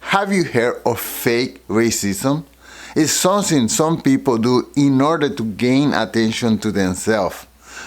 Have you heard of fake racism? It's something some people do in order to gain attention to themselves.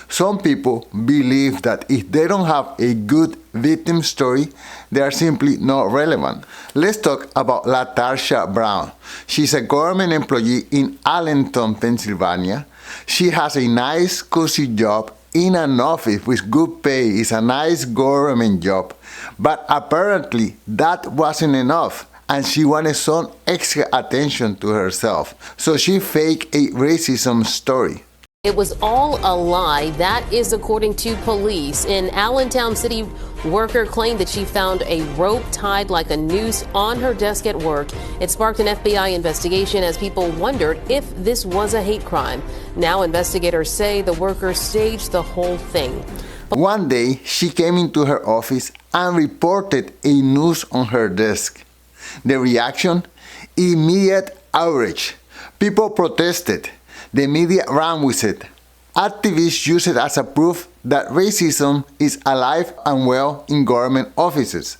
Some people believe that if they don't have a good victim story, they are simply not relevant. Let's talk about LaTarsha Brown. She's a government employee in Allentown, Pennsylvania. She has a nice, cozy job in an office with good pay. It's a nice government job. But apparently that wasn't enough, and she wanted some extra attention to herself. So she faked a racism story. It was all a lie. That is according to police. An Allentown city worker claimed that she found a rope tied like a noose on her desk at work. It sparked an FBI investigation as people wondered if this was a hate crime. Now investigators say the worker staged the whole thing. One day, she came into her office and reported a noose on her desk. The reaction? Immediate outrage. People protested. The media ran with it. Activists use it as a proof that racism is alive and well in government offices.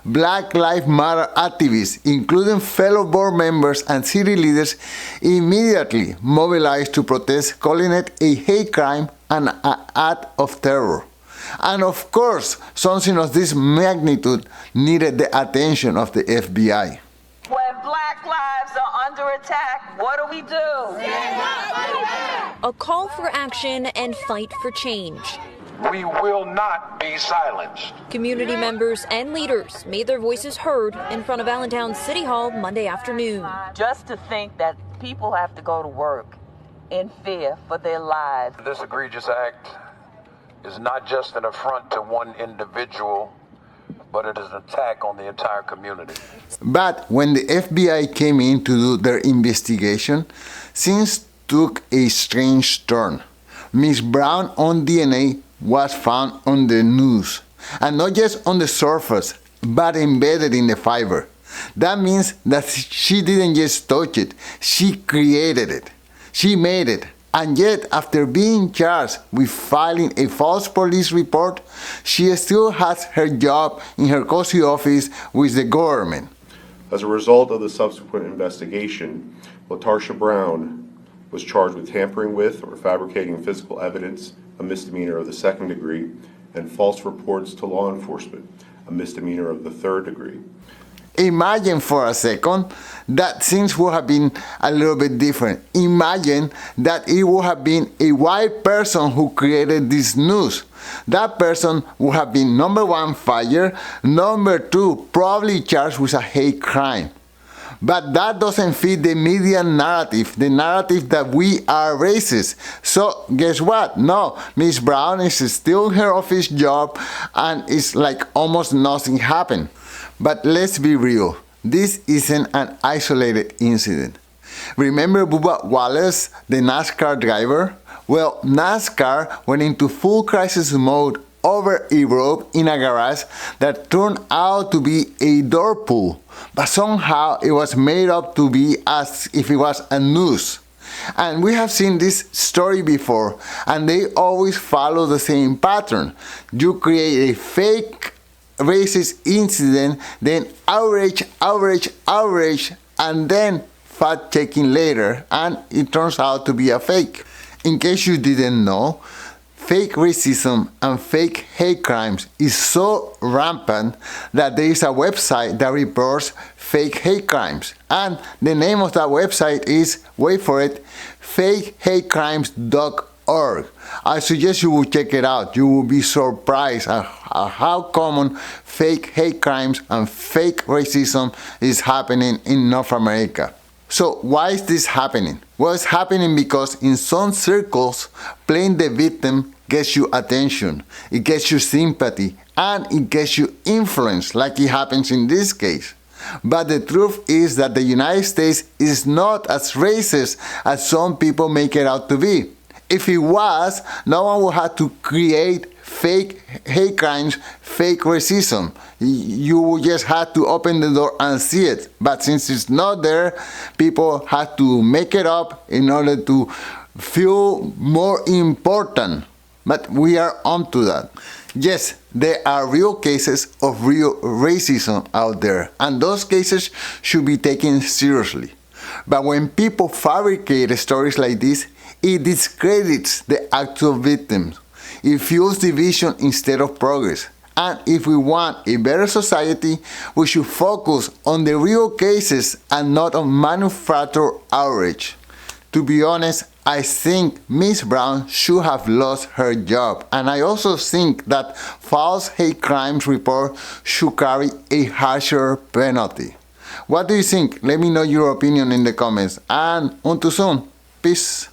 Black Lives Matter activists, including fellow board members and city leaders, immediately mobilized to protest, calling it a hate crime and an act of terror. And of course, something of this magnitude needed the attention of the FBI. When black lives are under attack, what do we do? A call for action and fight for change. We will not be silenced. Community members and leaders made their voices heard in front of Allentown City Hall Monday afternoon. Just to think that people have to go to work in fear for their lives. This egregious act is not just an affront to one individual, but it is an attack on the entire community. But when the FBI came in to do their investigation, things took a strange turn. Ms. Brown's own DNA was found on the noose, and not just on the surface, but embedded in the fiber. That means that she didn't just touch it, she created it. She made it. And yet, after being charged with filing a false police report, she still has her job in her cozy office with the government. As a result of the subsequent investigation, LaTarsha Brown was charged with tampering with or fabricating physical evidence, a misdemeanor of the 2nd degree, and false reports to law enforcement, a misdemeanor of the 3rd degree. Imagine for a second that things would have been a little bit different. Imagine that it would have been a white person who created this news. That person would have been, number one, fired, number two, probably charged with a hate crime. But that doesn't fit the media narrative, the narrative that we are racist. So guess what? No, Ms. Brown is still in her office job, and it's like almost nothing happened. But let's be real, this isn't an isolated incident. Remember Bubba Wallace, the NASCAR driver? Well, NASCAR went into full crisis mode over a rope in a garage that turned out to be a door pull, but somehow it was made up to be as if it was a noose. And we have seen this story before, and they always follow the same pattern. You create a fake racist incident, then outrage, and then fact-checking later, and it turns out to be a fake. In case you didn't know, fake racism and fake hate crimes is so rampant that there is a website that reports fake hate crimes. And the name of that website is, wait for it, fakehatecrimes.org. I suggest you will check it out. You will be surprised at how common fake hate crimes and fake racism is happening in North America. So why is this happening? Well, it's happening because in some circles, playing the victim gets you attention, it gets you sympathy, and it gets you influence, like it happens in this case. But the truth is that the United States is not as racist as some people make it out to be. If it was, no one would have to create fake hate crimes, fake racism. You would just have to open the door and see it. But since it's not there, people have to make it up in order to feel more important. But we are onto that. Yes, there are real cases of real racism out there, and those cases should be taken seriously. But when people fabricate stories like this, it discredits the actual victims. It fuels division instead of progress. And if we want a better society, we should focus on the real cases and not on manufactured outrage. To be honest, I think Ms. Brown should have lost her job, and I also think that false hate crimes report should carry a harsher penalty. What do you think? Let me know your opinion in the comments, and until soon. Peace.